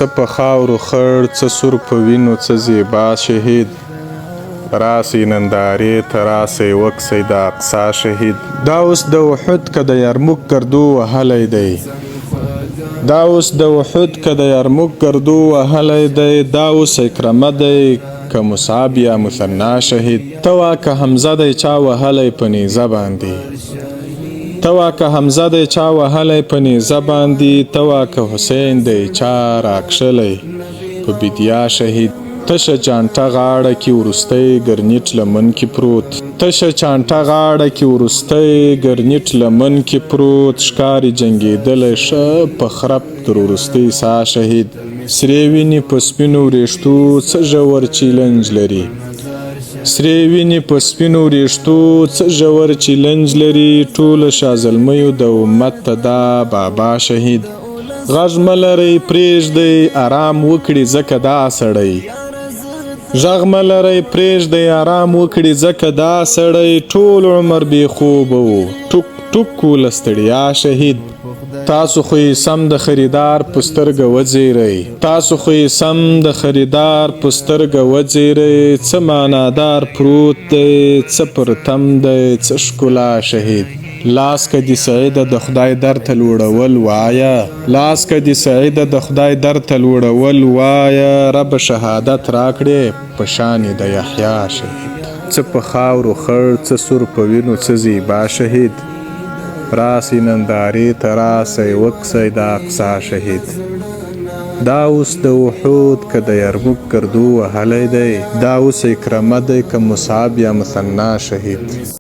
څه په خاورو خړ څه سور په وینو څه زیبا شهید راسئ نندارې ته راسئ وکسئ د اقصا شهید دا اوس د احد که د یرموک ګردو وهلی دی دا اوس د احد که د یرموک ګردو وهلی دی دا اوس اکرمه دی که مصعب یا مثنا شهید ته وا که حمزه دی چا وهلی په نیزه باندې ته وا که حمزه دی چا وهلی په نیزه باندې ته وا که حسین دی چا راکښلی په بیدیا شهید تشه چانټه غاړه کې وروستی ګرنیټ لمن کې پروت تشه چانټه غاړه کې وروستی ګرنیټ لمن کې پروت ښکاري جنګېدلی ښه په خرپ تر وروستۍ سا شهید سرې وینې په سپینو وریښتو څه ژور چیلنج لري سرې وینې په سپینو وریښتو څه ژور چیلنج لري ټوله شازلمیو د امت ته دا بابا شهید غږ مه لرئ پرېږدئ ارام وکړي ځکه دا سړی غږ مه لرئ پرېږدئ ارام وکړي ځکه دا سړی ټول عمر بې خوبه و ټوک ټوک و له ستړیا شهید تاسو خو یې سم د خریدار په سترګه وځیرئ تاسو خو یې سم د خریدار په سترګه وځیرئ څه معنادار پروت دی څه پر تم دی څه ښکلا شهید لاس که دې سعیده د خدای در ته لوړول وایه لاس که دې سعیده د خدای در ته لوړول وایه رب شهادت راکړې په شان د یحیی شهید څه په خاورو خړ څه سور په وینو څه زیبا شهید راسئ نندارې ته راسئ وکسئ د اقصا شهید دا اوس د احد که د یرموک ګردو وهلی دی دا اوس اکرمه دی که مصعب یا مثنا شهید